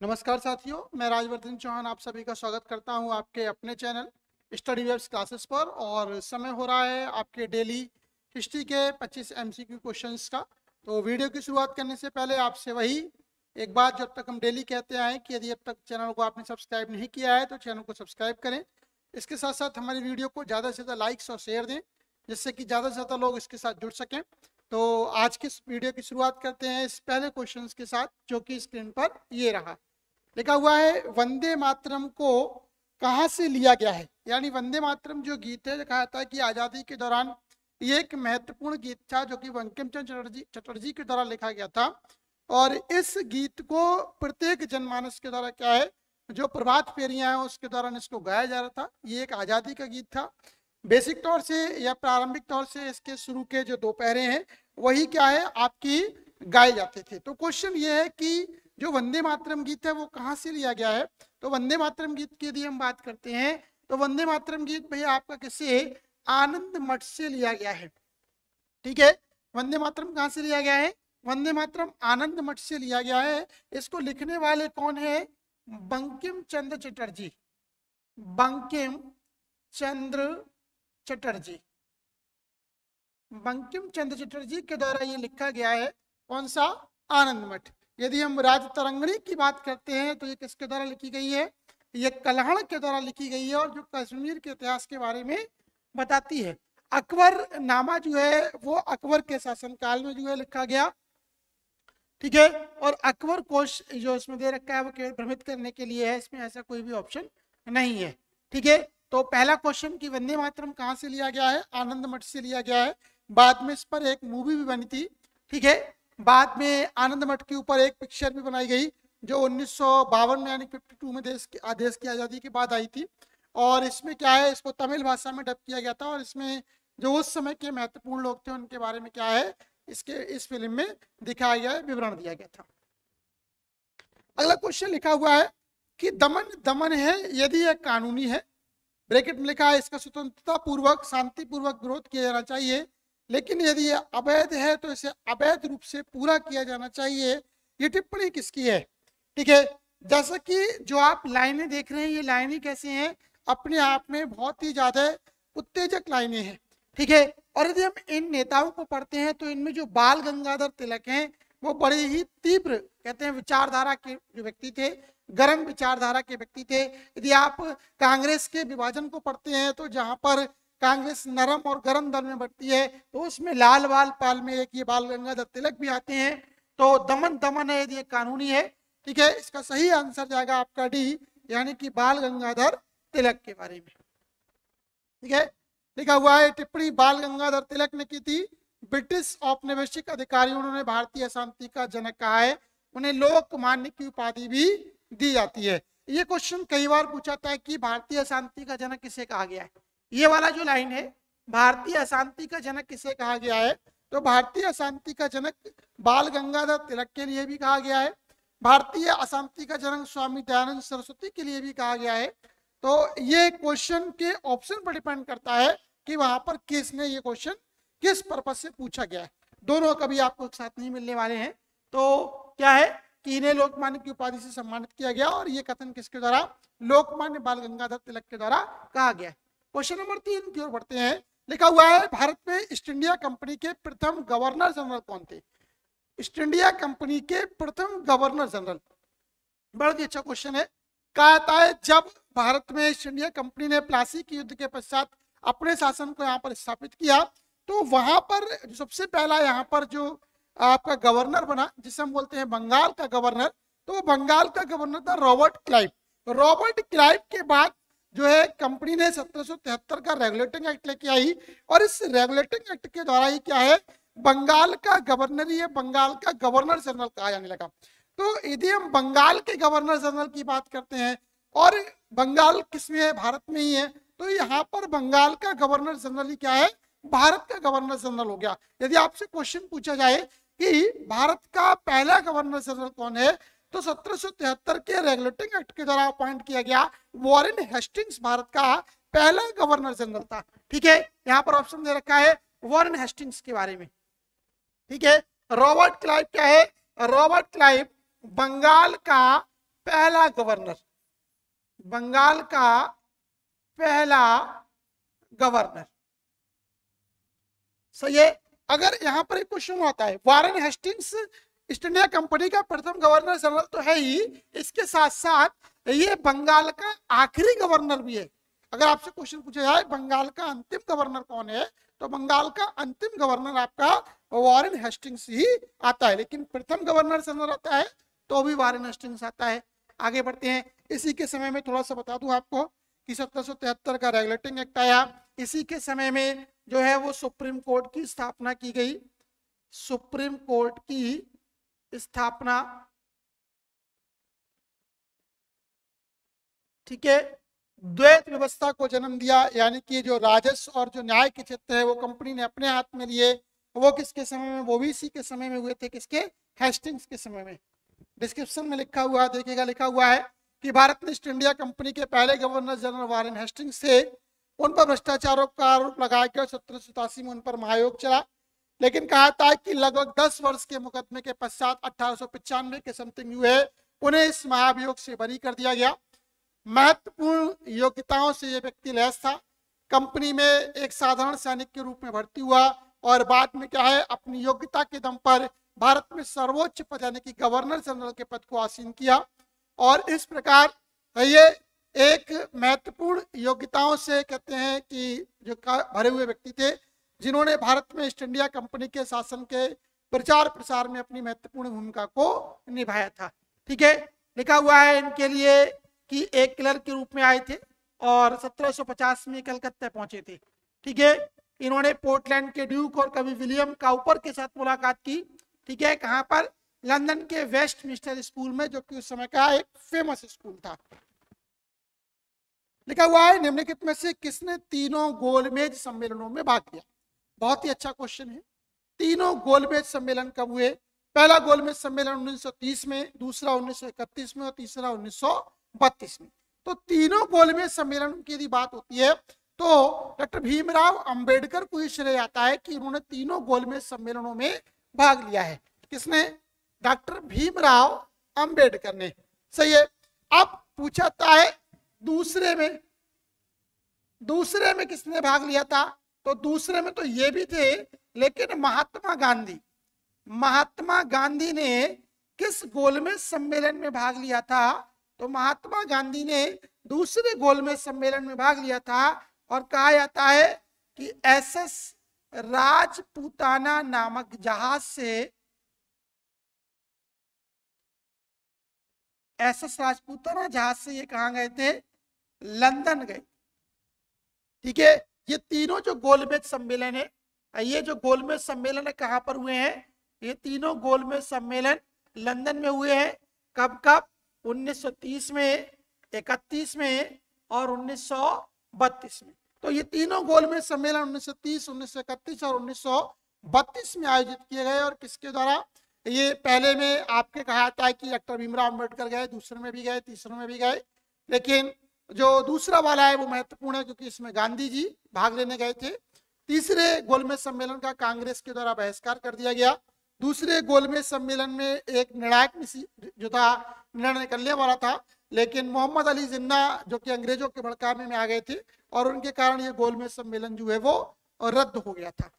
नमस्कार साथियों, मैं राजवर्धन चौहान आप सभी का स्वागत करता हूं आपके अपने चैनल स्टडी वेब्स क्लासेस पर। और समय हो रहा है आपके डेली हिस्ट्री के 25 एमसीक्यू क्वेश्चंस का। तो वीडियो की शुरुआत करने से पहले आपसे वही एक बात, जब तक हम डेली कहते आए कि यदि अब तक चैनल को आपने सब्सक्राइब नहीं किया है तो चैनल को सब्सक्राइब करें। इसके साथ साथ हमारी वीडियो को ज़्यादा से ज़्यादा लाइक्स और शेयर दें, जिससे कि ज़्यादा से ज़्यादा लोग इसके साथ जुड़ सकें। तो आज की वीडियो की शुरुआत करते हैं इस पहले क्वेश्चन के साथ, जो कि स्क्रीन पर ये रहा। लिखा हुआ है वंदे मातरम को कहां से लिया गया है। यानी वंदे मातरम जो गीत है, कहा था कि आजादी के दौरान ये एक महत्वपूर्ण गीत था जो कि बंकिम चंद्र चटर्जी के द्वारा लिखा गया था। और इस गीत को प्रत्येक जनमानस के द्वारा क्या है, जो प्रभात फेरियां हैं उसके दौरान इसको गाया जा रहा था। ये एक आजादी का गीत था। बेसिक तौर से या प्रारंभिक तौर से इसके शुरू के जो दो पहरे हैं वही क्या है आपकी गाए जाते थे। तो क्वेश्चन ये है कि जो वंदे मातरम गीत है वो कहाँ से लिया गया है। तो वंदे मातरम गीत की यदि हम बात करते हैं तो वंदे मातरम गीत भैया आपका किससे, आनंद मठ से लिया गया है। ठीक है, वंदे मातरम कहाँ से लिया गया है, वंदे मातरम आनंद मठ से लिया गया है। इसको लिखने वाले कौन है, बंकिम चंद्र चटर्जी। बंकिम चंद्र चटर्जी, बंकिम चंद्र चटर्जी के द्वारा ये लिखा गया है। कौन सा, आनंद मठ। यदि हम राज तरंगणी की बात करते हैं तो ये किसके द्वारा लिखी गई है, ये कल्हड़ के द्वारा लिखी गई है और जो कश्मीर के इतिहास के बारे में बताती है। अकबर नामा जो है वो अकबर के शासनकाल में जो है लिखा गया। ठीक है, और अकबर कोश जो इसमें दे रखा है वो केवल भ्रमित करने के लिए है, इसमें ऐसा कोई भी ऑप्शन नहीं है। ठीक है, तो पहला क्वेश्चन कि वंदे मातरम कहाँ से लिया गया है, आनंद मठ से लिया गया है। बाद में इस पर एक मूवी भी बनी थी। ठीक है, बाद में आनंद मठ के ऊपर एक पिक्चर भी बनाई गई जो 1952 में यानी 52 में देश की आज़ादी के बाद आई थी। और इसमें क्या है, इसको तमिल भाषा में डब किया गया था और इसमें जो उस समय के महत्वपूर्ण लोग थे उनके बारे में क्या है इसके इस फिल्म में दिखाया गया है, विवरण दिया गया था। अगला क्वेश्चन लिखा हुआ है कि दमन दमन है यदि यह कानूनी है, ब्रैकेट में लिखा है इसका स्वतंत्रता पूर्वक शांतिपूर्वक विरोध किया जाना चाहिए, लेकिन यदि यह अवैध है तो इसे अवैध रूप से पूरा किया जाना चाहिए। ये टिप्पणी किसकी है। ठीक है, जैसा कि जो आप लाइनें देख रहे हैं ये लाइनें कैसे हैं, अपने आप में बहुत ही ज्यादा उत्तेजक लाइनें हैं। ठीक है, और यदि हम इन नेताओं को पढ़ते हैं तो इनमें जो बाल गंगाधर तिलक हैं वो बड़े ही तीव्र कहते हैं विचारधारा के जो व्यक्ति थे, गर्म विचारधारा के व्यक्ति थे। यदि आप कांग्रेस के विभाजन को पढ़ते हैं तो जहां पर कांग्रेस नरम और गर्म दल में बढ़ती है तो उसमें लाल बाल पाल में एक ये बाल गंगाधर तिलक भी आते हैं। तो दमन दमन है यदि कानूनी है। ठीक है, इसका सही आंसर जाएगा आपका डी, यानी कि बाल गंगाधर तिलक के बारे में। ठीक है, लिखा हुआ है टिप्पणी बाल गंगाधर तिलक ने की थी। ब्रिटिश औपनिवेशिक अधिकारियों ने भारतीय अशांति का जनक कहा है, उन्हें लोकमान्य की उपाधि भी दी जाती है। ये क्वेश्चन कई बार पूछा जाता है कि भारतीय अशांति का जनक किसे कहा गया है। ये वाला जो लाइन है, भारतीय अशांति का जनक किसे कहा गया है, तो भारतीय अशांति का जनक बाल गंगाधर तिलक के लिए भी कहा गया है, भारतीय अशांति का जनक स्वामी दयानंद सरस्वती के लिए भी कहा गया है। तो ये क्वेश्चन के ऑप्शन पर डिपेंड करता है कि वहां पर किसने ये क्वेश्चन किस पर्पज से पूछा गया है। दोनों कभी आपको एक साथ नहीं मिलने वाले हैं। तो क्या है कि इन्हें लोकमान्य की उपाधि से सम्मानित किया गया और ये कथन किसके द्वारा, लोकमान्य बाल गंगाधर तिलक के द्वारा कहा गया है। क्वेश्चन नंबर 3 की ओर बढ़ते हैं। लिखा हुआ है भारत में ईस्ट इंडिया कंपनी के प्रथम गवर्नर जनरल कौन थे। ईस्ट इंडिया कंपनी के प्रथम गवर्नर जनरल, बड़ा ही अच्छा क्वेश्चन है। कहा जाता है जब भारत में ईस्ट इंडिया कंपनी ने प्लासी के युद्ध के पश्चात अपने शासन को यहाँ पर स्थापित किया तो वहां पर सबसे पहला यहाँ पर जो आपका गवर्नर बना, जिसे हम बोलते हैं बंगाल का गवर्नर, तो बंगाल का गवर्नर था रॉबर्ट क्लाइव। रॉबर्ट क्लाइव के बाद जो है कंपनी ने 1773 का रेगुलेटिंग एक्ट लेके आई और इस रेगुलेटिंग एक्ट के द्वारा ही क्या है, बंगाल का गवर्नर ही है बंगाल का गवर्नर जनरल कहा जाने लगा। तो यदि हम बंगाल के गवर्नर जनरल की बात करते हैं और बंगाल किसमें है, भारत में ही है, तो यहाँ पर बंगाल का गवर्नर जनरल ही क्या है, भारत का गवर्नर जनरल हो गया। यदि आपसे क्वेश्चन पूछा जाए कि भारत का पहला गवर्नर जनरल कौन है, तो 1773 के रेगुलेटिंग एक्ट के द्वारा अपॉइंट किया गया वॉरेन हेस्टिंग्स भारत का पहला गवर्नर जनरल था। ठीक है, यहाँ पर ऑप्शन दे रखा है वॉरेन हेस्टिंग्स के बारे में। ठीक है, रॉबर्ट क्लाइव क्या है, रॉबर्ट क्लाइव बंगाल का पहला गवर्नर, बंगाल का पहला गवर्नर। सही है। अगर यहां पर एक क्वेश्चन आता है, Warren Hastings east India company का प्रथम गवर्नर जनरल तो है ही, इसके साथ साथ ये बंगाल का आखिरी गवर्नर भी है। अगर आपसे क्वेश्चन पूछा जाए बंगाल का अंतिम गवर्नर कौन है, तो बंगाल का अंतिम गवर्नर आपका वारेन हेस्टिंग्स ही आता है, लेकिन प्रथम गवर्नर जनरल आता है तो भी वारेन हेस्टिंग्स आता है। आगे बढ़ते हैं। इसी के समय में थोड़ा सा बता दूं आपको कि 1773 का रेगुलेटिंग एक्ट आया। इसी के समय में जो है वो सुप्रीम कोर्ट की स्थापना की गई। सुप्रीम कोर्ट की स्थापना, ठीक है, द्वैत व्यवस्था को जन्म दिया, यानी कि जो राजस्व और जो न्याय के क्षेत्र है वो कंपनी ने अपने हाथ में लिए। वो किसके समय में, वो भी इसी के समय में हुए थे। किसके? हेस्टिंग्स के समय में। डिस्क्रिप्शन में लिखा हुआ देखिएगा, लिखा हुआ है कि भारत में ईस्ट इंडिया कंपनी के पहले गवर्नर जनरल वारेन हेस्टिंग्स थे। उन पर भ्रष्टाचारों का आरोप लगाया गया। 1787 में उन पर महायोग चला, लेकिन कहा था कि लगभग 10 वर्ष के मुकदमे के पश्चात 1895 के समथिंग हुए उन्हें इस महाभियोग से बरी कर दिया गया। महत्वपूर्ण योग्यताओं से यह व्यक्ति लैस था। कंपनी में एक साधारण सैनिक के रूप में भर्ती हुआ और बाद में क्या है, अपनी योग्यता के दम पर भारत में सर्वोच्च पद यानी कि गवर्नर जनरल के पद को आसीन किया। और इस प्रकार ये एक महत्वपूर्ण योग्यताओं से कहते हैं कि जो भरे हुए व्यक्ति थे, जिन्होंने भारत में ईस्ट इंडिया कंपनी के शासन के प्रचार प्रसार में अपनी महत्वपूर्ण भूमिका को निभाया था। ठीक है, लिखा हुआ है इनके लिए कि एक क्लर्क के रूप में आए थे और 1750 में कलकत्ता पहुंचे थे। ठीक है, इन्होंने पोर्टलैंड के ड्यूक और कवि विलियम काउपर के साथ मुलाकात की। ठीक है, कहां पर? लंदन के वेस्टमिंस्टर स्कूल में, जो कि उस समय का एक फेमस स्कूल था। लिखा हुआ है निम्नलिखित में से किसने तीनों गोलमेज सम्मेलनों में भाग लिया? बहुत ही अच्छा क्वेश्चन है। तीनों गोलमेज सम्मेलन कब हुए? पहला गोलमेज सम्मेलन 1930 में, दूसरा 1931 में और तीसरा 1932 में। तो तीनों गोलमेज सम्मेलन की यदि बात होती है तो डॉक्टर भीमराव अंबेडकर को ही श्रेय आता है कि उन्होंने तीनों गोलमेज सम्मेलनों में भाग लिया है। किसने? डॉक्टर भीमराव अंबेडकर ने। सही है। अब पूछा है दूसरे में किसने भाग लिया था? तो दूसरे में तो ये भी थे, लेकिन महात्मा गांधी ने किस गोलमेज सम्मेलन में भाग लिया था? तो महात्मा गांधी ने दूसरे गोलमेज सम्मेलन में भाग लिया था। और कहा जाता है कि एसएस राजपूताना नामक जहाज से, एसएस राजपूताना जहाज से ये कहां गए थे? लंदन गए। ठीक है, ये तीनों जो गोलमेज सम्मेलन है, ये जो गोलमेज सम्मेलन है कहां पर हुए हैं? ये तीनों गोलमेज सम्मेलन लंदन में हुए हैं। कब कब? 1930 में, 31 में और 1932 में। तो ये तीनों गोलमेज सम्मेलन 1930, 1931 और 1932 में आयोजित किए गए। और किसके द्वारा? ये पहले में आपके कहा जाता है कि डॉक्टर भीमराव अंबेडकर गए, दूसरे में भी गए, तीसरे में भी गए, लेकिन जो दूसरा वाला है वो महत्वपूर्ण है क्योंकि इसमें गांधी जी भाग लेने गए थे। तीसरे गोलमेज सम्मेलन का कांग्रेस के द्वारा बहिष्कार कर दिया गया। दूसरे गोलमेज सम्मेलन में एक निर्णायक जो था, निर्णय करने वाला था, लेकिन मोहम्मद अली जिन्ना जो कि अंग्रेजों के भड़काने में आ गए थे और उनके कारण ये गोलमेज सम्मेलन जो है वो रद्द हो गया था।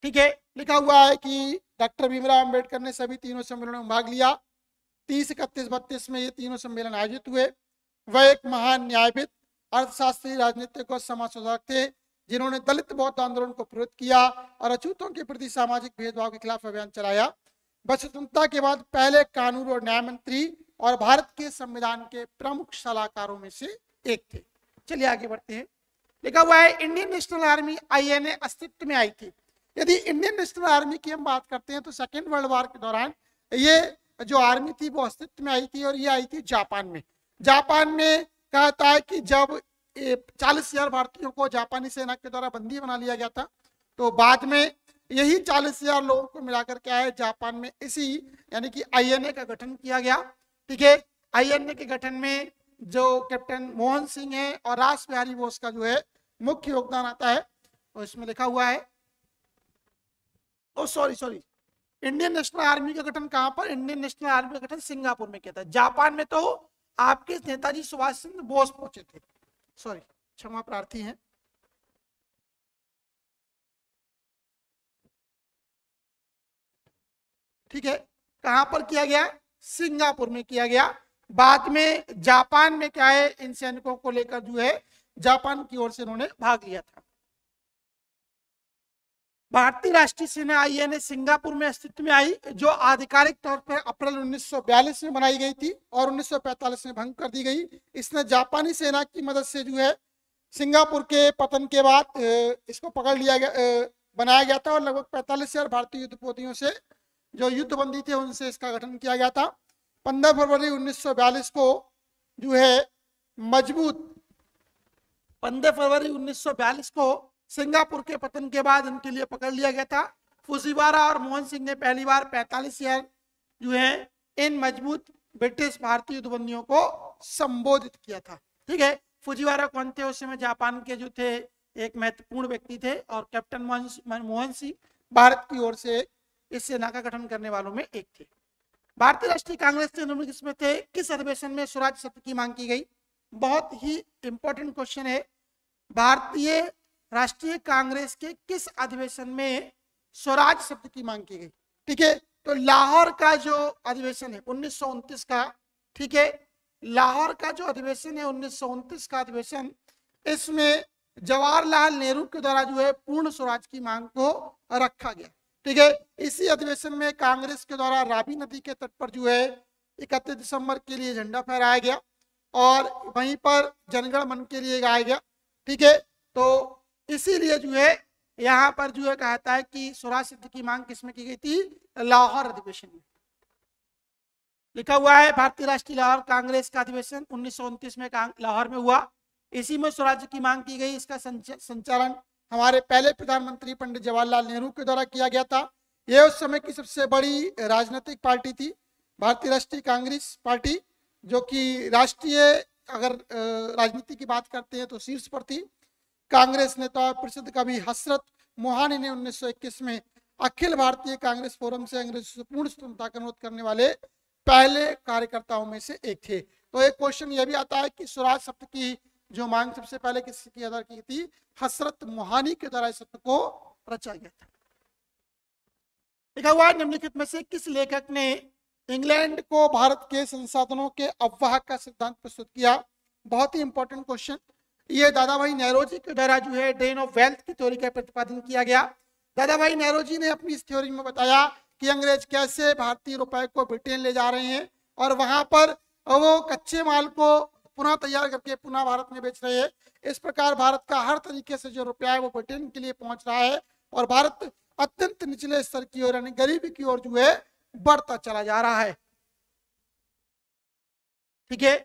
ठीक है, लिखा हुआ है कि डॉक्टर भीमराव अंबेडकर ने सभी तीनों सम्मेलनों में भाग लिया। 30, 31, 32 में ये तीनों सम्मेलन आयोजित हुए। वह एक महान न्यायविद, अर्थशास्त्री, राजनीतिक और समाज सुधारक थे, जिन्होंने दलित बौद्ध आंदोलन को प्रेरित किया और अछूतों के प्रति सामाजिक भेदभाव के खिलाफ अभियान चलाया। वह स्वतंत्रता के बाद पहले कानून और न्याय मंत्री और भारत के संविधान के प्रमुख सलाहकारों में से एक थे। चलिए आगे बढ़ते हैं। लिखा हुआ है इंडियन नेशनल आर्मी INA अस्तित्व में आई थी। यदि इंडियन नेशनल आर्मी की हम बात करते हैं तो सेकेंड वर्ल्ड वॉर के दौरान ये जो आर्मी थी वो अस्तित्व में आई थी और ये आई थी जापान में। जापान में कहता है कि जब 40,000 भारतीयों को जापानी सेना के द्वारा बंदी बना लिया गया था, तो बाद में यही 40,000 लोगों को मिलाकर क्या है, जापान में इसी यानी कि INA का गठन किया गया। ठीक है, INA के गठन में जो कैप्टन मोहन सिंह है और रास बिहारी बोस का जो है मुख्य योगदान आता है। और इसमें लिखा हुआ है, सॉरी इंडियन नेशनल आर्मी का गठन कहां पर? इंडियन नेशनल आर्मी का गठन सिंगापुर में किया था। जापान में तो आपके नेताजी सुभाष चंद्र बोस पहुंचे थे, सॉरी क्षमा प्रार्थी हैं। ठीक है, कहां पर किया गया? सिंगापुर में किया गया। बाद में जापान में क्या है, इन सैनिकों को लेकर जो है जापान की ओर से उन्होंने भाग लिया था। भारतीय राष्ट्रीय सेना INA सिंगापुर में अस्तित्व में आई, जो आधिकारिक तौर पर अप्रैल 1942 में बनाई गई थी और 1945 में भंग कर दी गई। इसने जापानी सेना की मदद से जो है सिंगापुर के पतन के बाद इसको पकड़ लिया गया, बनाया गया था और लगभग 45,000 भारतीय युद्धपोतियों से जो युद्धबंदी थे उनसे इसका गठन किया गया था। 15 फरवरी 1942 को जो है मजबूत 15 फरवरी 1942 को सिंगापुर के पतन के बाद इनके लिए पकड़ लिया गया था। फुजीवारा और मोहन सिंह ने पहली बार 45,000 जो है इन मजबूत ब्रिटिश भारतीय युद्धबंदियों को संबोधित किया था। ठीक है, फुजीवारा कौन थे? उस समय जापान के जो थे एक महत्वपूर्ण व्यक्ति थे और कैप्टन मोहन सिंह भारत की ओर से इस सेना का गठन करने वालों में एक थे। भारतीय राष्ट्रीय कांग्रेस के निम्नलिखित में थे किस अधिवेशन में स्वराज शब्द की मांग की गई? बहुत ही इंपॉर्टेंट क्वेश्चन है। भारतीय राष्ट्रीय कांग्रेस के किस अधिवेशन में स्वराज शब्द की मांग की गई? ठीक है, तो लाहौर का जो अधिवेशन है 1929 का, ठीक है, लाहौर का जो अधिवेशन है 1929 का अधिवेशन, इसमें जवाहरलाल नेहरू के द्वारा जो है पूर्ण स्वराज की मांग को रखा गया। ठीक है, इसी अधिवेशन में कांग्रेस के द्वारा रावी नदी के तट पर जो है 31 दिसंबर के लिए झंडा फहराया गया और वहीं पर जनगण मन के लिए गाया गया। ठीक है, तो इसीलिए जो है यहाँ पर जो है कहता है कि स्वराज शब्द की मांग किसमें की गई थी? लाहौर अधिवेशन में। लिखा हुआ है भारतीय राष्ट्रीय लाहौर कांग्रेस का अधिवेशन 1929 में लाहौर में हुआ, इसी में स्वराज की मांग की गई। इसका संचालन हमारे पहले प्रधानमंत्री पंडित जवाहरलाल नेहरू के द्वारा किया गया था। यह उस समय की सबसे बड़ी राजनीतिक पार्टी थी, भारतीय राष्ट्रीय कांग्रेस पार्टी, जो कि राष्ट्रीय अगर राजनीति की बात करते हैं तो शीर्ष पर थी। कांग्रेस नेता प्रसिद्ध कवि हसरत मोहानी ने 1921 में अखिल भारतीय कांग्रेस फोरम से अंग्रेजों से पूर्ण स्वतंत्रता का अनुरोध करने वाले पहले कार्यकर्ताओं में से एक थे। तो एक क्वेश्चन यह भी आता है कि स्वराज शब्द की जो मांग सबसे पहले किसके द्वारा की थी? हसरत मोहानी के द्वारा इस शब्द को रचा गया था। लिखा हुआ है निम्नलिखित में से किस लेखक ने इंग्लैंड को भारत के संसाधनों के अववाहक का सिद्धांत प्रस्तुत किया? बहुत ही इंपॉर्टेंट क्वेश्चन। ये दादा भाई नेहरूजी के द्वारा जो है ड्रेन ऑफ वेल्थ की थ्योरी का प्रतिपादन किया गया। दादा भाई नेहरूजी ने अपनी इस थ्योरी में बताया कि अंग्रेज कैसे भारतीय रुपए को ब्रिटेन ले जा रहे हैं और वहां पर वो कच्चे माल को पुनः तैयार करके पुनः भारत में बेच रहे हैं। इस प्रकार भारत का हर तरीके से जो रुपया है वो ब्रिटेन के लिए पहुंच रहा है और भारत अत्यंत निचले स्तर की ओर यानी गरीबी की ओर जो है बढ़ता चला जा रहा है। ठीक है,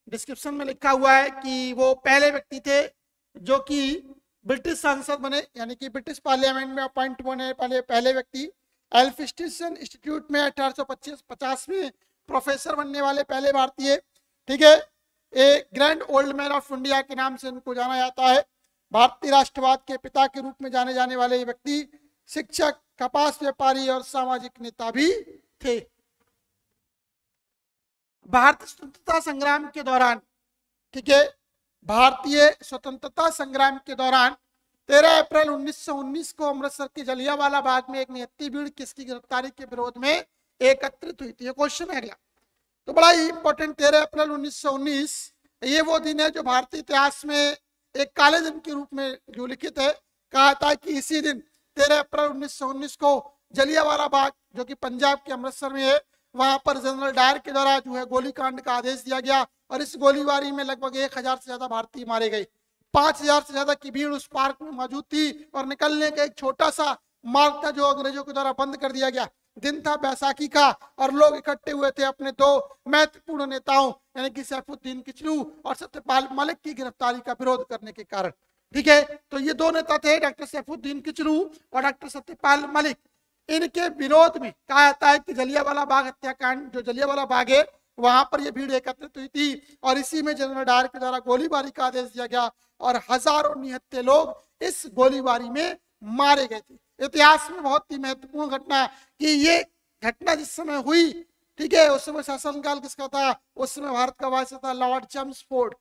डिस्क्रिप्शन में लिखा हुआ है कि वो पहले व्यक्ति थे जो कि ब्रिटिश सांसद बने, यानी कि ब्रिटिश पार्लियामेंट में अपॉइंट बने पहले व्यक्ति। एल्फिस्टन इंस्टीट्यूट में 1850 में प्रोफेसर बनने वाले पहले भारतीय। ठीक है, a grand old man of India के नाम से उनको जाना जाता है। भारतीय राष्ट्रवाद के पिता के रूप में जाने जाने वाले व्यक्ति शिक्षक, कपास व्यापारी और सामाजिक नेता भी थे। भारतीय स्वतंत्रता संग्राम के दौरान, ठीक है, भारतीय स्वतंत्रता संग्राम के दौरान 13 अप्रैल 1919 को अमृतसर के जलियांवाला बाग में एक निहत्थी भीड़ किसकी गिरफ्तारी के विरोध में एकत्रित हुई थी? ये क्वेश्चन है अगला, तो बड़ा ही इंपॉर्टेंट। 13 अप्रैल 1919 ये वो दिन है जो भारतीय इतिहास में एक काले दिन के रूप में जो लिखित है। कहा था कि इसी दिन 13 अप्रैल 1919 को जलियांवाला बाग जो कि पंजाब के अमृतसर में है, वहां पर जनरल डायर के द्वारा जो है गोलीकांड का आदेश दिया गया और इस गोलीबारी में लगभग 1000 से ज्यादा भारतीय मारे गए। 5000 से ज्यादा की भीड़ उस पार्क में मौजूद थी और निकलने का एक छोटा सा मार्ग था जो अंग्रेजों के द्वारा बंद कर दिया गया। दिन था बैसाखी का और लोग इकट्ठे हुए थे अपने दो महत्वपूर्ण नेताओं यानी कि सैफुद्दीन किचलू और सत्यपाल मलिक की गिरफ्तारी का विरोध करने के कारण। ठीक है, तो ये दो नेता थे, डॉक्टर सैफुद्दीन किचलू और डॉक्टर सत्यपाल मलिक। इनके विरोध में कहा जाता है कि जलियांवाला बाग हत्याकांड, जो जलियांवाला बाग है वहां पर यह भीड़ एकत्रित हुई थी और इसी में जनरल डायर के द्वारा गोलीबारी का आदेश दिया गया और हजारों निहत्थे लोग इस गोलीबारी में मारे गए थे। इतिहास में बहुत ही महत्वपूर्ण घटना कि ये घटना जिस समय हुई, ठीक है, उस समय शासनकाल किसका था? उस समय भारत का वायसराय था लॉर्ड चेम्सफोर्ड,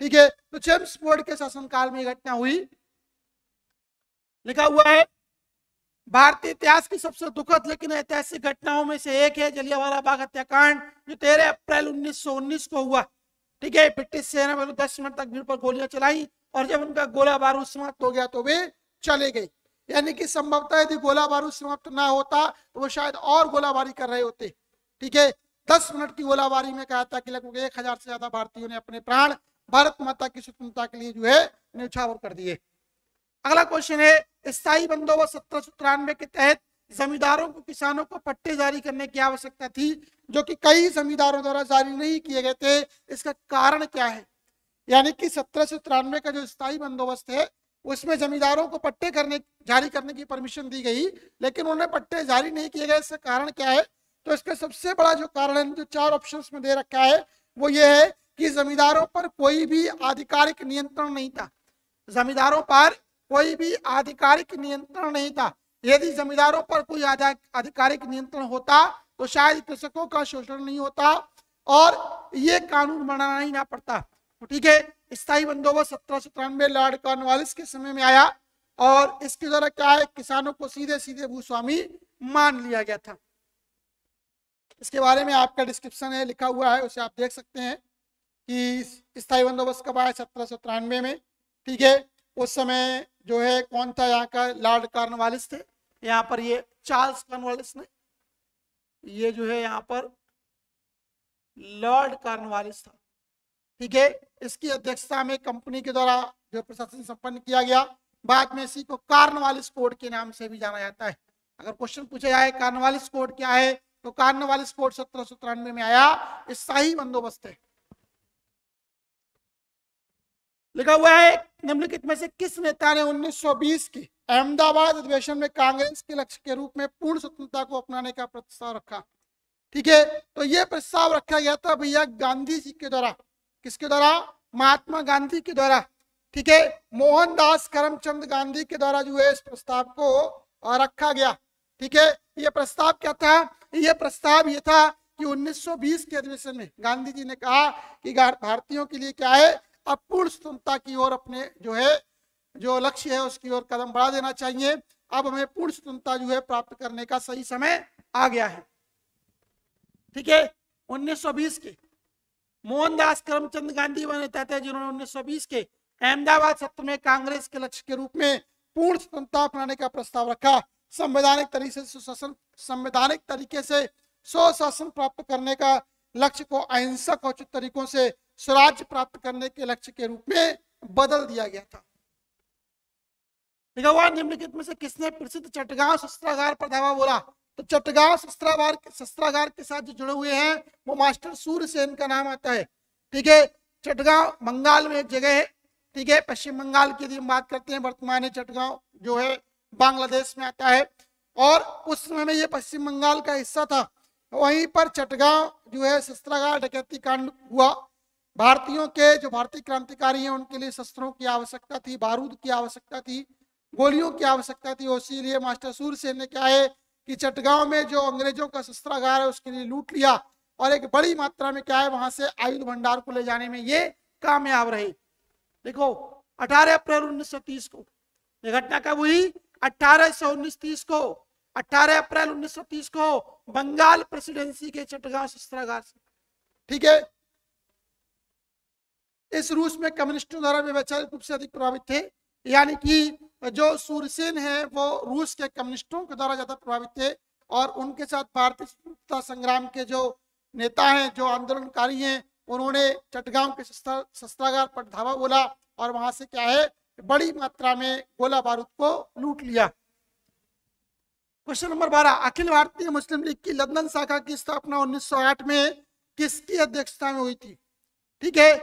ठीक है। तो चेम्सफोर्ड के शासनकाल में घटना हुई। लिखा हुआ है भारतीय इतिहास की सबसे दुखद लेकिन ऐतिहासिक घटनाओं में से एक है जलियांवाला बाग हत्याकांड, जो 13 अप्रैल 1919 को हुआ, ठीक है। ब्रिटिश सेना ने 10 मिनट तक भीड़ पर गोलियां चलाई और जब उनका गोला बारूद समाप्त हो गया तो वे चले गए। यानी कि संभवतः यदि गोला बारूद समाप्त ना होता तो वो शायद और गोलाबारी कर रहे होते, ठीक है। 10 मिनट की गोलाबारी में कहा था कि लगभग 1000 से ज्यादा भारतीयों ने अपने प्राण भारत माता की स्वतंत्रता के लिए जो है न्यौछावर कर दिए। अगला क्वेश्चन है स्थायी बंदोबस्त 1793 के तहत जमींदारों को किसानों को पट्टे जारी करने की आवश्यकता थी, जो कि कई जमींदारों द्वारा जारी नहीं किए गए थे। इसका कारण क्या है? यानी कि 1793 का जो स्थायी बंदोबस्त है उसमें जमींदारों को पट्टे जारी करने की परमिशन दी गई, लेकिन उन्हें पट्टे जारी नहीं किए गए। इसका कारण क्या है? तो इसका सबसे बड़ा जो कारण है, जो 4 ऑप्शंस में दे रखा है, वो ये है कि जमींदारों पर कोई भी आधिकारिक नियंत्रण नहीं था। जमींदारों पर कोई भी आधिकारिक नियंत्रण नहीं था। यदि जमींदारों पर कोई आधिकारिक नियंत्रण होता तो शायद कृषकों का शोषण नहीं होता और ये कानून बनाना ही ना पड़ता। तो ठीक है, स्थायी बंदोबस्त 1793 लॉर्ड कॉर्नवालिस के समय में आया और इसके द्वारा क्या है, किसानों को सीधे सीधे भूस्वामी मान लिया गया था। इसके बारे में आपका डिस्क्रिप्शन है लिखा हुआ है, उसे आप देख सकते हैं कि स्थायी बंदोबस्त कब आया 1793 में, ठीक है। उस समय जो है कौन था यहाँ का? लॉर्ड कॉर्नवालिस थे। यहाँ पर ये चार्ल्स कॉर्नवालिस ने, ये जो है यहाँ पर लॉर्ड कॉर्नवालिस था, ठीक है। इसकी अध्यक्षता में कंपनी के द्वारा जो प्रशासन संपन्न किया गया। बाद में इसी को कॉर्नवालिस कोड के नाम से भी जाना जाता है। अगर क्वेश्चन पूछा जाए कॉर्नवालिस कोड क्या है, तो कॉर्नवालिस कोड 1793 में आया, स्थायी बंदोबस्त है। लिखा हुआ है निम्नलिखित में से किस नेता ने 1920 के अहमदाबाद अधिवेशन में कांग्रेस के लक्ष्य के रूप में पूर्ण स्वतंत्रता को अपनाने का प्रस्ताव रखा? ठीक है, तो यह प्रस्ताव रखा गया था भैया गांधी जी के द्वारा। किसके द्वारा? महात्मा गांधी के द्वारा, ठीक है। मोहनदास करमचंद गांधी के द्वारा जो है इस प्रस्ताव को रखा गया, ठीक है। यह प्रस्ताव क्या था? यह प्रस्ताव ये था कि 1920 के अधिवेशन में गांधी जी ने कहा कि भारतीयों के लिए क्या है, अब पूर्ण स्वतंत्रता की ओर अपने जो है जो लक्ष्य है उसकी ओर कदम बढ़ा देना चाहिए। अब हमें पूर्ण स्वतंत्रता जो है प्राप्त करने का सही समय आ गया है, ठीक है। 1920 के मोहनदास करमचंद गांधी वो नेता थे जिन्होंने 1920 के अहमदाबाद सत्र में कांग्रेस के लक्ष्य के रूप में पूर्ण स्वतंत्रता अपनाने का प्रस्ताव रखा। संवैधानिक तरीके से स्वशासन प्राप्त करने का लक्ष्य को अहिंसक और उचित तरीकों से स्वराज्य प्राप्त करने के लक्ष्य के रूप में बदल दिया गया था। लिखा हुआ निम्नलिखित में से किसने प्रसिद्ध चटगांव शस्त्रागार पर धावा बोला? तो चटगांव शस्त्रागार के साथ जो जुड़े हुए हैं वो मास्टर सूर्यसेन का नाम आता है, ठीक है। चटगांव बंगाल में एक जगह है, ठीक है। पश्चिम बंगाल की यदि हम बात करते हैं, वर्तमान चटगांव जो है बांग्लादेश में आता है और उस समय में ये पश्चिम बंगाल का हिस्सा था। वहीं पर चटगांव जो है शस्त्रागार डकैती कांड हुआ। भारतीयों के जो भारतीय क्रांतिकारी हैं उनके लिए शस्त्रों की आवश्यकता थी, बारूद की आवश्यकता थी, गोलियों की आवश्यकता थी। इसीलिए मास्टर सूरसेन ने क्या है कि चटगांव में जो अंग्रेजों का शस्त्रागार है उसके लिए लूट लिया और एक बड़ी मात्रा में क्या है वहां से आयुध भंडार को ले जाने में ये कामयाब रहे। देखो 18 अप्रैल 1930 को ये घटना कब हुई? 1819-30 को, 18 अप्रैल 1930 को बंगाल प्रेसिडेंसी के चटगांव शस्त्रागार से, ठीक है। इस रूस में कम्युनिस्टों द्वारा वैचारिक रूप से अधिक प्रभावित थे, यानी कि जो सूरसेन है वो रूस के कम्युनिस्टों के द्वारा ज्यादा प्रभावित थे और उनके साथ भारतीय स्वतंत्रता संग्राम के जो नेता हैं, जो आंदोलनकारी हैं, उन्होंने चटगांव के शस्त्रागार पर धावा बोला और वहां से क्या है बड़ी मात्रा में गोला बारूद को लूट लिया। क्वेश्चन नंबर 12, अखिल भारतीय मुस्लिम लीग की लंदन शाखा की स्थापना 1908 में किसकी अध्यक्षता में हुई थी? ठीक है,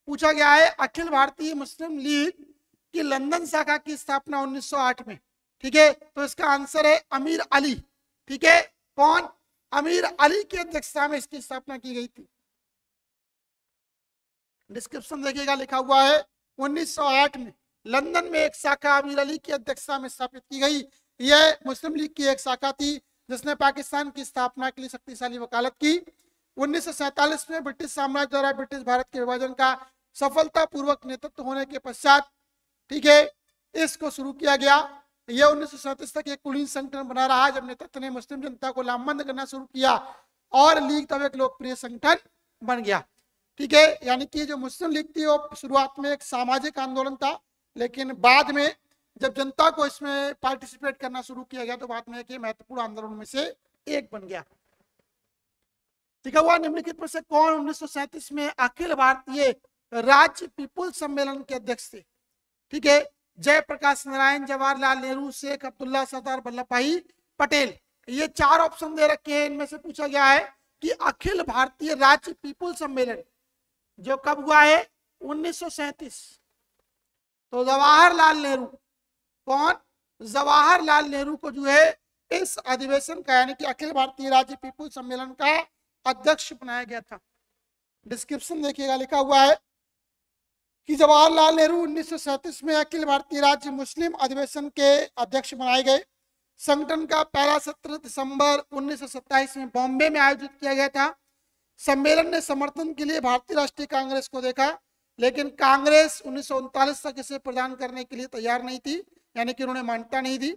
पूछा गया है अखिल भारतीय मुस्लिम लीग की लंदन शाखा की स्थापना 1908 में, ठीक है। तो इसका आंसर है अमीर अली, ठीक है। कौन? अमीर अली की अध्यक्षता में इसकी स्थापना की गई थी। डिस्क्रिप्शन देखिएगा लिखा हुआ है 1908 में लंदन में एक शाखा अमीर अली की अध्यक्षता में स्थापित की गई। यह मुस्लिम लीग की एक शाखा थी जिसने पाकिस्तान की स्थापना के लिए शक्तिशाली वकालत की। 1947 में ब्रिटिश साम्राज्य द्वारा ब्रिटिश भारत के विभाजन का सफलतापूर्वक नेतृत्व होने के पश्चात, ठीक है, इसको शुरू किया गया। यह 1937 तक एक कुलीन संगठन बना रहा जब नेतृत्व ने मुस्लिम जनता को लामबंद करना शुरू किया और लीग तब एक लोकप्रिय संगठन बन गया। ठीक है, यानी कि जो मुस्लिम लीग थी वो शुरुआत में एक सामाजिक आंदोलन था, लेकिन बाद में जब जनता को इसमें पार्टिसिपेट करना शुरू किया गया तो बाद में एक महत्वपूर्ण आंदोलन में से एक बन गया। ठीक है, हुआ निम्नलिखित में से कौन 1937 में अखिल भारतीय राज्य पीपुल्स सम्मेलन के अध्यक्ष थे? ठीक है, जयप्रकाश नारायण, जवाहरलाल नेहरू, शेख अब्दुल्ला, सरदार वल्लभ भाई पटेल। ये चार ऑप्शन दे रखे हैं, इनमें से पूछा गया है कि अखिल भारतीय राज्य पीपुल्स सम्मेलन जो कब हुआ है? 1937। तो जवाहरलाल नेहरू, कौन? जवाहरलाल नेहरू को जो है इस अधिवेशन का यानी कि अखिल भारतीय राज्य पीपुल्स सम्मेलन का अध्यक्ष बनाया गया था। डिस्क्रिप्शन देखिएगा, लिखा हुआ है कि जवाहरलाल नेहरू 1937 में अखिल भारतीय राज्य मुस्लिम अधिवेशन के अध्यक्ष बनाए गए। संगठन का पहला सत्र दिसंबर 1927 में बॉम्बे में आयोजित किया गया था। सम्मेलन ने समर्थन के लिए भारतीय राष्ट्रीय कांग्रेस को देखा, लेकिन कांग्रेस 1939 तक इसे प्रदान करने के लिए तैयार नहीं थी, यानी कि उन्होंने मान्यता नहीं दी।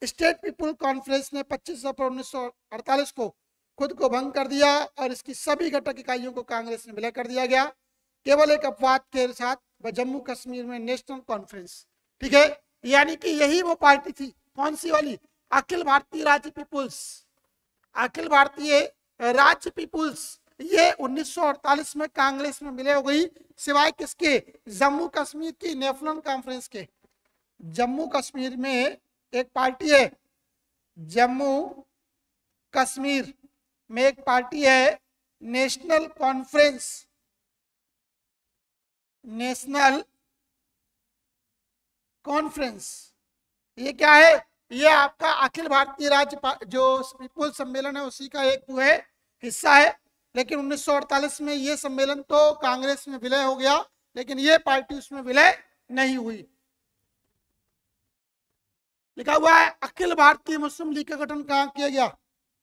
स्टेट पीपुल कॉन्फ्रेंस ने 25 अप्रैल 1948 को खुद को भंग कर दिया और इसकी सभी घटक इकाइयों को कांग्रेस में विलय कर दिया गया, केवल एक अपवाद के साथ, जम्मू कश्मीर में नेशनल कॉन्फ्रेंस। ठीक है, यानी कि यही वो पार्टी थी, कौन सी वाली? अखिल भारतीय राज्य पीपुल्स। अखिल भारतीय राज्य पीपुल्स ये 1948 में कांग्रेस में विलय हो गई, सिवाय किसके? जम्मू कश्मीर की नेशनल कॉन्फ्रेंस के। जम्मू कश्मीर में एक पार्टी है, जम्मू कश्मीर में एक पार्टी है नेशनल कॉन्फ्रेंस। नेशनल कॉन्फ्रेंस ये क्या है? ये आपका अखिल भारतीय राज्य जो पीपुल सम्मेलन है उसी का एक जो है हिस्सा है, लेकिन 1948 में ये सम्मेलन तो कांग्रेस में विलय हो गया, लेकिन ये पार्टी उसमें विलय नहीं हुई। लिखा हुआ है अखिल भारतीय मुस्लिम लीग का गठन कहाँ किया गया?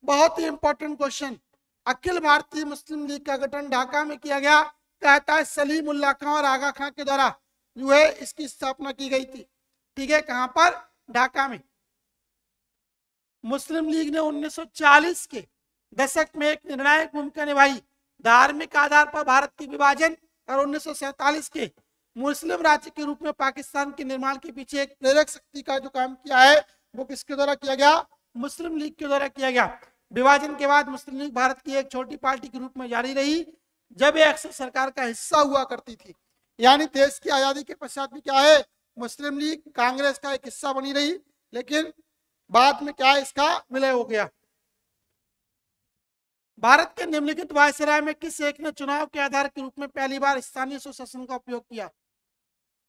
बहुत ही इंपॉर्टेंट क्वेश्चन। अखिल भारतीय मुस्लिम लीग का गठन ढाका में किया गया। कहता है सलीम उल्लाह खां और आगा खां के द्वारा जो है इसकी स्थापना की गई थी। ठीक है, कहां पर? ढाका में। मुस्लिम लीग ने 1940 के दशक में एक निर्णायक भूमिका निभाई धार्मिक आधार पर भारत के विभाजन और 1947 के मुस्लिम राज्य के रूप में पाकिस्तान के निर्माण के पीछे एक प्रेरक शक्ति का जो काम किया है वो किसके द्वारा किया गया? मुस्लिम लीग के द्वारा किया गया। विभाजन के बाद मुस्लिम लीग भारत की एक छोटी पार्टी के रूप में जारी रही, जब यह अक्सर सरकार का हिस्सा हुआ करती थी। यानी देश की आजादी के पश्चात भी क्या है? मुस्लिम लीग कांग्रेस का एक हिस्सा बनी रही, लेकिन बाद में क्या है? इसका विलय हो गया। भारत के निम्नलिखित वायसराय में किस एक ने चुनाव के आधार के रूप में पहली बार स्थानीय स्वशासन का उपयोग किया?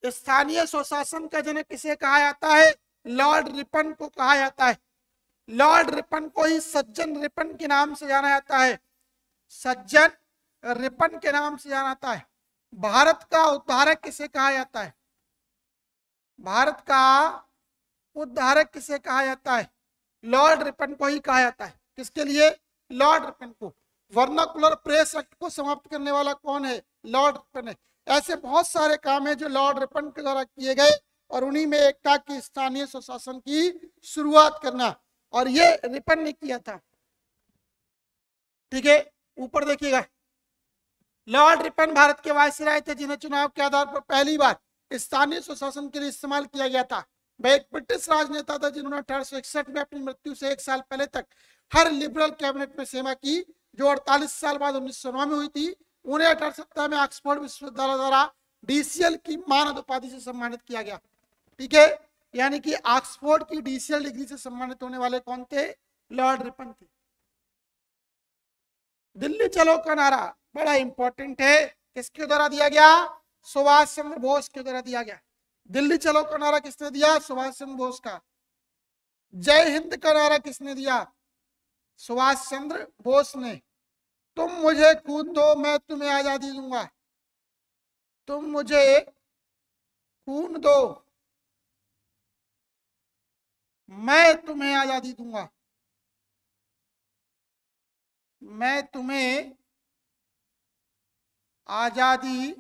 स्थानीय स्वशासन का जनक किसे कहा जाता है? लॉर्ड रिपन को कहा जाता है। लॉर्ड रिपन को ही सज्जन रिपन के नाम से जाना जाता है। सज्जन रिपन के नाम से जाना जाता है। भारत का उद्धारक किसे कहा जाता है? भारत का उद्धारक किसे कहा जाता है? लॉर्ड रिपन को ही कहा जाता है। किसके लिए? लॉर्ड रिपन को। वर्नाकुलर प्रेस एक्ट को समाप्त करने वाला कौन है? लॉर्ड रिपन है। ऐसे बहुत सारे काम है जो लॉर्ड रिपन के द्वारा किए गए और उन्हीं में एक था कि स्थानीय स्वशासन की शुरुआत करना, और ये रिपन ने किया था। ठीक है, ऊपर देखिएगा, लॉर्ड रिपन भारत के वायसराय थे जिन्हें चुनाव के आधार पर पहली बार स्थानीय स्वशासन के लिए इस्तेमाल किया गया था। वह एक ब्रिटिश राजनेता था जिन्होंने 1861 में अपनी मृत्यु से एक साल पहले तक हर लिबरल कैबिनेट में सेवा की, जो 48 साल बाद 1909 में हुई थी। उन्हें 1870 में ऑक्सफोर्ड विश्वविद्यालय द्वारा डीसीएल की मानद उपाधि से सम्मानित किया गया। ठीक है, यानी कि ऑक्सफोर्ड की डीसीएल डिग्री से सम्मानित होने वाले कौन थे? लॉर्ड रिपन थे। दिल्ली चलो का नारा बड़ा इंपॉर्टेंट है, किसके द्वारा दिया गया? सुभाष चंद्र बोस के द्वारा दिया गया। दिल्ली चलो का नारा किसने दिया? सुभाष चंद्र बोस का। जय हिंद का नारा किसने दिया? सुभाष चंद्र बोस ने। तुम मुझे खून दो मैं तुम्हें आजादी दूंगा। तुम मुझे खून दो मैं तुम्हें आजादी दूंगा, मैं तुम्हें आजादी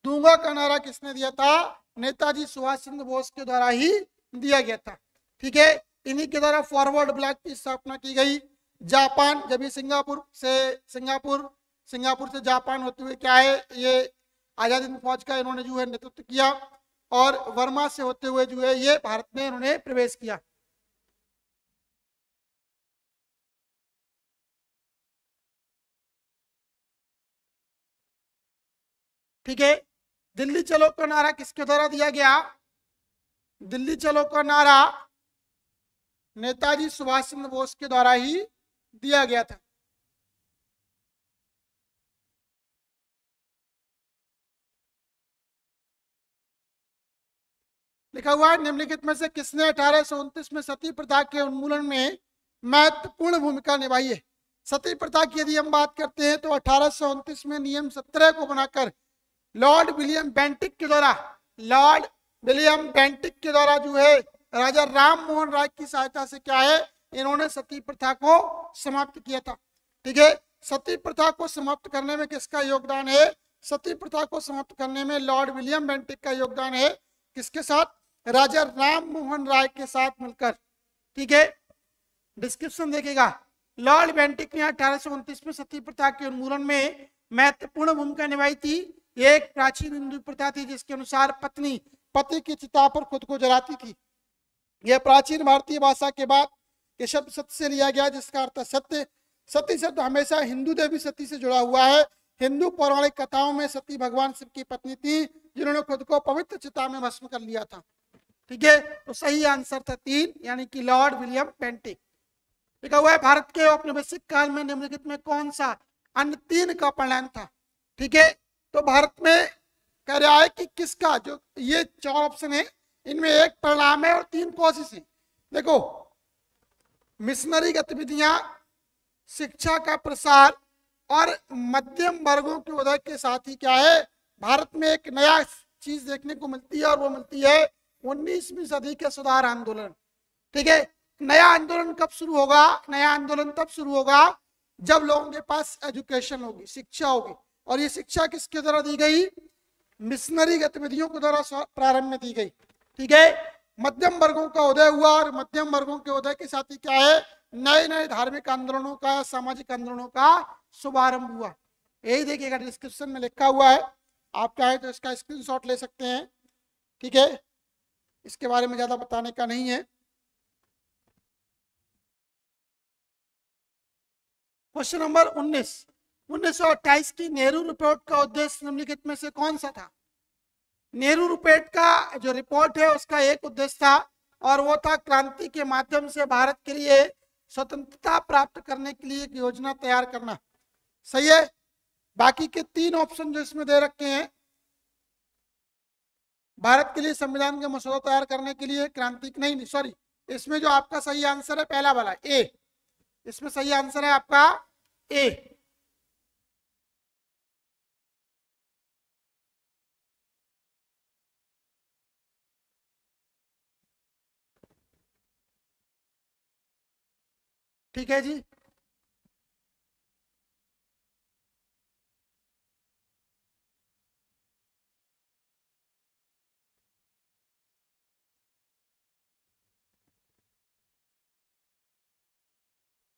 दूंगा का नारा किसने दिया था? नेताजी सुभाष चंद्र बोस के द्वारा ही दिया गया था। ठीक है, इन्हीं के द्वारा फॉरवर्ड ब्लॉक की स्थापना की गई। जापान, जब ये सिंगापुर से जापान होते हुए क्या है, ये आजाद हिंद फौज का इन्होंने जो है नेतृत्व किया, और वर्मा से होते हुए जो है ये भारत में इन्होंने प्रवेश किया। ठीक है, दिल्ली चलो का नारा किसके द्वारा दिया गया? दिल्ली चलो का नारा नेताजी सुभाष चंद्र बोस के द्वारा ही दिया गया था। लिखा हुआ है, निम्नलिखित में से किसने 1829 में सती प्रथा के उन्मूलन में महत्वपूर्ण भूमिका निभाई है? सती प्रथा की यदि हम बात करते हैं तो 1829 में नियम 17 को बनाकर लॉर्ड विलियम बेंटिक के द्वारा जो है राजा राम मोहन राय की सहायता से क्या है, इन्होंने सती प्रथा को समाप्त किया था। ठीक है, सती प्रथा को समाप्त करने में किसका योगदान है? सती प्रथा को समाप्त करने में लॉर्ड विलियम बेंटिक का योगदान है। किसके साथ? राजा राम मोहन राय के साथ मिलकर। ठीक है, डिस्क्रिप्शन देखिएगा, लॉर्ड बेंटिक ने 1829 में सती प्रथा के उन्मूलन में महत्वपूर्ण भूमिका निभाई थी। ये एक प्राचीन हिंदू प्रथा थी जिसके अनुसार पत्नी पति की चिता पर खुद को जलाती थी। यह प्राचीन भारतीय भाषा के बाद के शब्द सत्य से लिया गया, जिसका अर्थ सत्य। सती शब्द हमेशा हिंदू देवी सती से जुड़ा हुआ है। हिंदू पौराणिक कथाओं में सती भगवान शिव की पत्नी थी जिन्होंने खुद को पवित्र चिता में भस्म कर लिया था। ठीक है, तो सही आंसर था 3, यानी कि लॉर्ड विलियम बेंटिक। लिखा हुआ है, भारत के औपनिवेशिक काल में निम्नलिखित में कौन सा अन्य 3 का परिणाम था? ठीक है, तो भारत में कह रहा है कि किसका, जो ये 4 ऑप्शन है इनमें एक परिणाम है और 3 कोशिश है। देखो, मिशनरी गतिविधियां, शिक्षा का प्रसार और मध्यम वर्गों के उदय के साथ ही क्या है, भारत में एक नया चीज देखने को मिलती है, और वो मिलती है 19वीं सदी के सुधार आंदोलन। ठीक है, नया आंदोलन कब शुरू होगा? नया आंदोलन तब शुरू होगा जब लोगों के पास एजुकेशन होगी, शिक्षा होगी, और ये शिक्षा किसके द्वारा दी गई? मिशनरी गतिविधियों के द्वारा प्रारंभ में दी गई। ठीक है, मध्यम वर्गों का उदय हुआ, और मध्यम वर्गों के उदय के साथ ही क्या है, नए नए धार्मिक आंदोलनों का, सामाजिक आंदोलनों का शुभारंभ हुआ। यही देखिएगा, डिस्क्रिप्शन में लिखा हुआ है, आप चाहे तो इसका स्क्रीनशॉट ले सकते हैं। ठीक है, इसके बारे में ज्यादा बताने का नहीं है। क्वेश्चन नंबर 19, 1928 की नेहरू रिपोर्ट का उद्देश्य निम्नलिखित में से कौन सा था? नेहरू रिपोर्ट का जो रिपोर्ट है उसका एक उद्देश्य था, और वो था क्रांति के माध्यम से भारत के लिए स्वतंत्रता प्राप्त करने के लिए एक योजना तैयार करना। सही है, बाकी के 3 ऑप्शन जो इसमें दे रखे हैं, भारत के लिए संविधान का मसौदा तैयार करने के लिए, क्रांति नहीं सॉरी, इसमें जो आपका सही आंसर है पहला वाला ए, इसमें सही आंसर है आपका ए। ठीक है जी,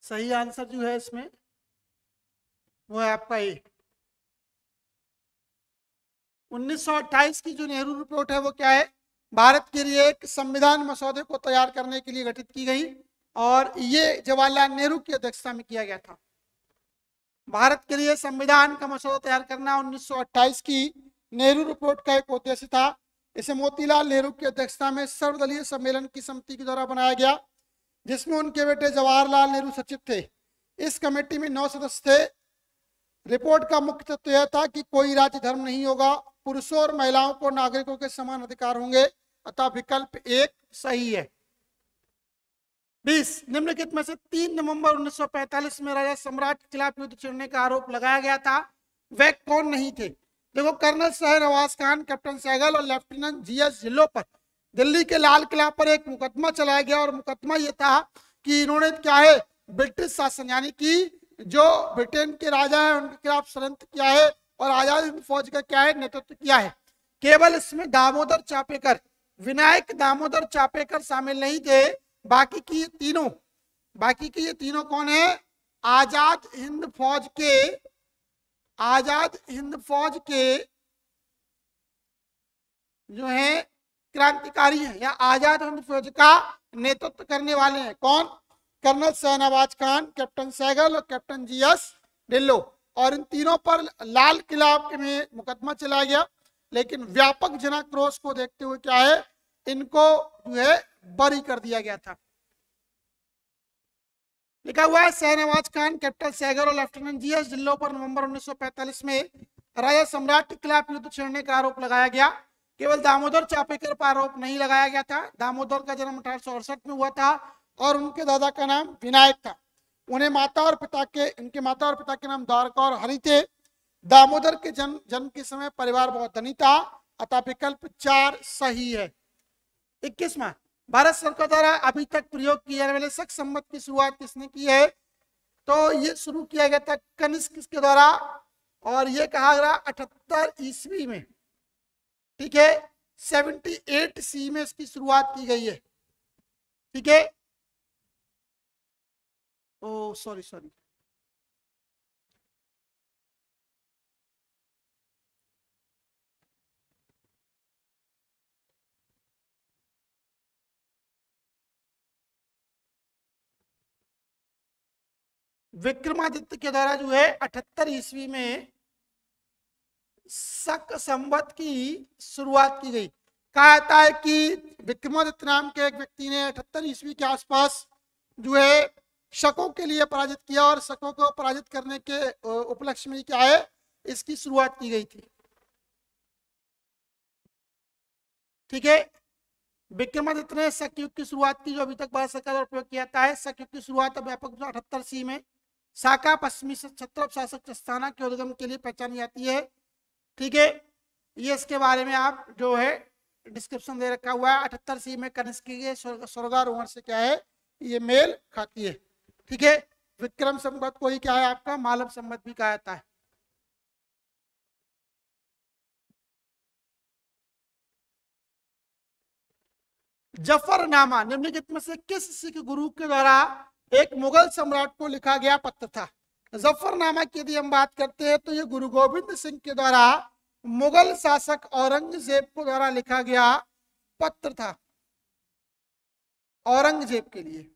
सही आंसर जो है इसमें वो है आपका ए। 1928 की जो नेहरू रिपोर्ट है वो क्या है, भारत के लिए एक संविधान मसौदे को तैयार करने के लिए गठित की गई, और ये जवाहरलाल नेहरू की अध्यक्षता में किया गया था। भारत के लिए संविधान का मसौदा तैयार करना 1928 की नेहरू रिपोर्ट का एक उद्देश्य था। इसे मोतीलाल नेहरू की अध्यक्षता में सर्वदलीय सम्मेलन की समिति के द्वारा बनाया गया, जिसमें उनके बेटे जवाहरलाल नेहरू सचिव थे। इस कमेटी में 9 सदस्य थे। रिपोर्ट का मुख्य तत्व यह था कि कोई राज्य धर्म नहीं होगा, पुरुषों और महिलाओं को नागरिकों के समान अधिकार होंगे, अतः विकल्प 1 सही है। 20, निम्नलिखित में से 3 नवंबर 1945 में राजा सम्राट के खिलाफ युद्ध छेड़ने का आरोप लगाया गया था, वह कौन नहीं थे? देखो, कर्नल शाहनवाज खान, कैप्टन सहगल और लेफ्टिनेंट जीएस ढिल्लों पर दिल्ली के लाल किला पर एक मुकदमा चलाया गया, और मुकदमा ये था कि इन्होंने क्या है, ब्रिटिश शासन यानी कि जो ब्रिटेन के राजा है उनके खिलाफ षड्यंत्र किया है और आजाद हिंद फौज का क्या है, नेतृत्व किया है। केवल इसमें दामोदर चापेकर, विनायक दामोदर चापेकर शामिल नहीं थे। बाकी की ये तीनों कौन है, आजाद हिंद फौज के जो है क्रांतिकारी हैं, या आजाद हिंद फौज का नेतृत्व करने वाले हैं। कौन, कर्नल शाहनवाज खान, कैप्टन सहगल और कैप्टन जीएस ढिल्लों। और इन तीनों पर लाल किला में मुकदमा चलाया गया, लेकिन व्यापक जनाक्रोश को देखते हुए क्या है, इनको जो है बरी कर दिया गया था। लिखा हुआ है, शाहनवाज खान, कैप्टन सहगल और लेफ्टिनेंट जीएस ढिल्लों पर नवंबर 1945 में राजा सम्राट के खिलाफ युद्ध छेड़ने का आरोप लगाया गया। केवल दामोदर चापेकर पर आरोप नहीं लगाया गया था। दामोदर का जन्म 1868 में हुआ था और उनके दादा का नाम विनायक था। इनके माता और पिता के नाम द्वारका और हरि थे। दामोदर के जन्म के समय परिवार बहुत धनी था, अतः विकल्प 4 सही है। 21वां, भारत सरकार द्वारा अभी तक प्रयोग किए जाने वाले शक संवत की शुरुआत किसने की है? तो ये शुरू किया गया था कनिष्क के द्वारा, और ये कहा गया 78 ईस्वी में, ठीक है। 78 सी में इसकी शुरुआत की गई है, ठीक है। ओ सॉरी, विक्रमादित्य के द्वारा जो है 78 ईस्वी में शक संवत की शुरुआत की गई। कहा जाता है कि विक्रमादित्य नाम के एक व्यक्ति ने 78 ईस्वी के आसपास जो है शकों के लिए पराजित किया, और शकों को पराजित करने के उपलक्ष्य में क्या है, इसकी शुरुआत की गई थी, ठीक है। विक्रमादित्य ने शक युग की शुरुआत की, जो अभी तक भारत सरकार द्वारा प्रयोग किया जाता है। शक युग की शुरुआत व्यापक 78 सी में शाका पश्चिमी क्षत्रप शासक चस्ताना के उद्गम के लिए पहचानी जाती है, ठीक है। ये इसके बारे में आप जो है डिस्क्रिप्शन दे रखा हुआ है। 78 सी में कनिष्क के स्वर्गारोहण से क्या है, ये मेल खाती है, ठीक है। विक्रम संवत को ही क्या है आपका मालव संवत भी कहा जाता है। जफरनामा निम्नलिखित में से किस सिख गुरु के द्वारा एक मुगल सम्राट को लिखा गया पत्र था? जफरनामा की यदि हम बात करते हैं तो ये गुरु गोविंद सिंह के द्वारा मुगल शासक औरंगजेब को द्वारा लिखा गया पत्र था, औरंगजेब के लिए,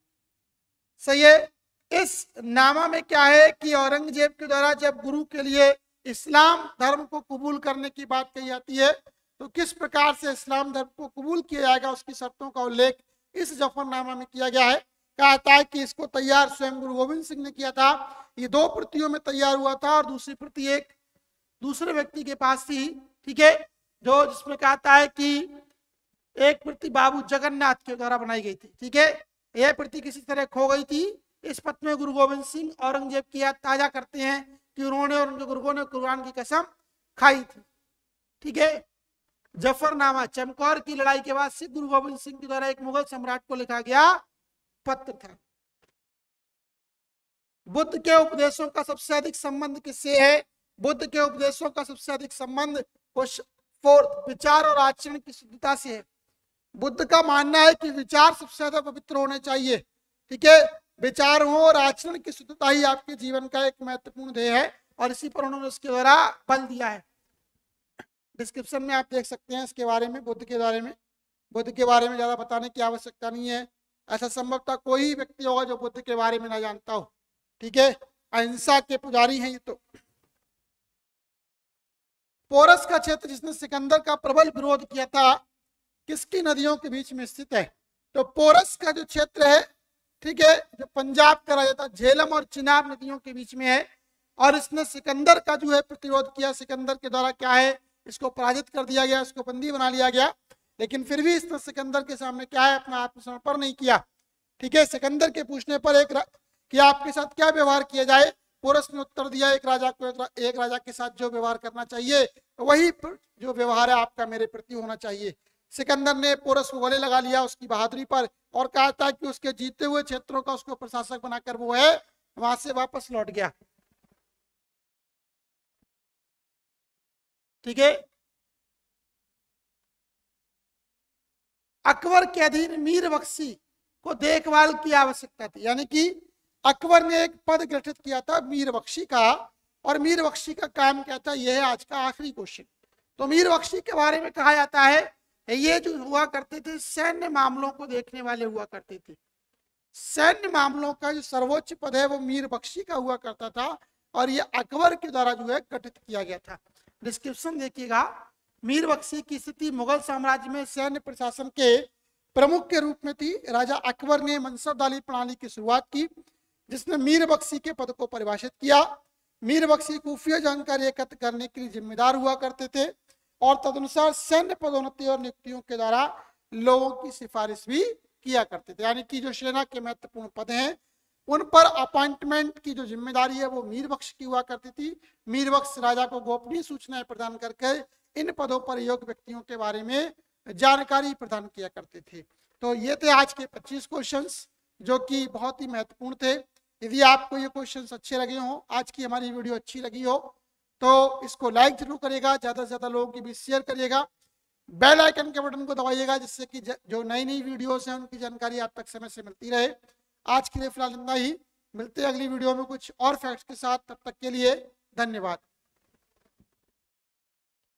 सही है। इस नामा में क्या है कि औरंगजेब के द्वारा जब गुरु के लिए इस्लाम धर्म को कबूल करने की बात कही जाती है, तो किस प्रकार से इस्लाम धर्म को कबूल किया जाएगा उसकी शर्तों का उल्लेख इस जफरनामा में किया गया है। कहा जाता है कि इसको तैयार स्वयं गुरु गोविंद सिंह ने किया था। ये 2 प्रतियों में तैयार हुआ था, और दूसरी प्रति एक दूसरे व्यक्ति के पास थी, ठीक है, जो जिसमें कहता है कि एक प्रति बाबू जगन्नाथ के द्वारा बनाई गई थी, ठीक है। यह प्रति किसी तरह खो गई थी। इस पत्र में गुरु गोविंद सिंह औरंगजेब की याद ताजा करते हैं कि उन्होंने और उनके गुरुओं ने कुरान की कसम खाई थी, ठीक है। जफरनामा चमकौर की लड़ाई के बाद सिख गुरु गोविंद सिंह के द्वारा एक मुगल सम्राट को लिखा गया पत्र था। बुद्ध के उपदेशों का सबसे अधिक संबंध किससे है? बुद्ध के उपदेशों का सबसे अधिक संबंध विचार और आचरण की शुद्धता से है। बुद्ध का मानना है कि विचार सबसे ज्यादा पवित्र होने चाहिए, ठीक है। विचार हो और आचरण की शुद्धता ही आपके जीवन का एक महत्वपूर्ण ध्येय है, और इसी पर उन्होंने उसके द्वारा बल दिया है। डिस्क्रिप्शन में आप देख सकते हैं इसके बारे में, बुद्ध के बारे में ज्यादा बताने की आवश्यकता नहीं है। ऐसा संभवतः कोई व्यक्ति होगा जो बुद्ध के बारे में ना जानता हो, ठीक है। अहिंसा के पुजारी हैं ये तो। पोरस का क्षेत्र जिसने सिकंदर का प्रबल विरोध किया था, किसकी नदियों के बीच में स्थित है? तो पोरस का जो क्षेत्र है, ठीक है, जो पंजाब का राज्य था, झेलम और चिनाब नदियों के बीच में है, और इसने सिकंदर का जो है प्रतिरोध किया। सिकंदर के द्वारा क्या है, इसको पराजित कर दिया गया, इसको बंदी बना लिया गया, लेकिन फिर भी इसने सिकंदर के सामने क्या है, अपना आत्मसमर्पण नहीं किया, ठीक है। सिकंदर के पूछने पर कि आपके साथ क्या व्यवहार किया जाए, पोरस ने उत्तर दिया, एक राजा को एक राजा के साथ जो व्यवहार करना चाहिए वही जो व्यवहार है आपका मेरे प्रति होना चाहिए। सिकंदर ने पोरस को गले लगा लिया उसकी बहादुरी पर और कहा था कि उसके जीते हुए क्षेत्रों का उसको प्रशासक बनाकर वो है वहां से वापस लौट गया। ठीक है। अकबर के अधीन मीर बख्शी को देखभाल की आवश्यकता थी, यानी कि अकबर ने एक पद गठित किया था मीर बख्शी का, और मीर बख्शी का काम क्या था, यह है आज का आखिरी क्वेश्चन। तो मीर बख्शी के बारे में कहा जाता है ये जो हुआ करते थे सैन्य मामलों को देखने वाले हुआ करते थे। सैन्य मामलों का जो सर्वोच्च पद है वो मीर बख्शी का हुआ करता था और ये अकबर के द्वारा जो है गठित किया गया था। डिस्क्रिप्शन देखिएगा, मीर बख्शी की स्थिति मुगल साम्राज्य में सैन्य प्रशासन के प्रमुख के रूप में थी। राजा अकबर ने मनसबदारी प्रणाली की शुरुआत की जिसने मीर बख्शी के पद को परिभाषित किया। मीर बख्शी खुफिया जानकारी एकत्र करने के लिए जिम्मेदार हुआ करते थे और तदनुसार सैन्य पदोन्नति और नियुक्तियों के द्वारा लोगों की सिफारिश भी किया करते थे, यानी कि जो सेना के महत्वपूर्ण पद हैं उन पर अपॉइंटमेंट की जो जिम्मेदारी है वो मीर बख्श की हुआ करती थी। मीर बख्श राजा को गोपनीय सूचनाएं प्रदान करके इन पदों पर योग्य व्यक्तियों के बारे में जानकारी प्रदान किया करते थे। तो ये थे आज के 25 क्वेश्चंस जो कि बहुत ही महत्वपूर्ण थे। यदि आपको ये क्वेश्चंस अच्छे लगे हों, आज की हमारी वीडियो अच्छी लगी हो तो इसको लाइक जरूर करिएगा, ज़्यादा से ज़्यादा लोगों के बीच शेयर करिएगा, बेल आइकन के बटन को दबाइएगा जिससे कि जो नई नई वीडियोस हैं उनकी जानकारी आप तक समय से मिलती रहे। आज के लिए फिलहाल इतना ही, मिलते हैं अगली वीडियो में कुछ और फैक्ट्स के साथ। तब तक के लिए धन्यवाद।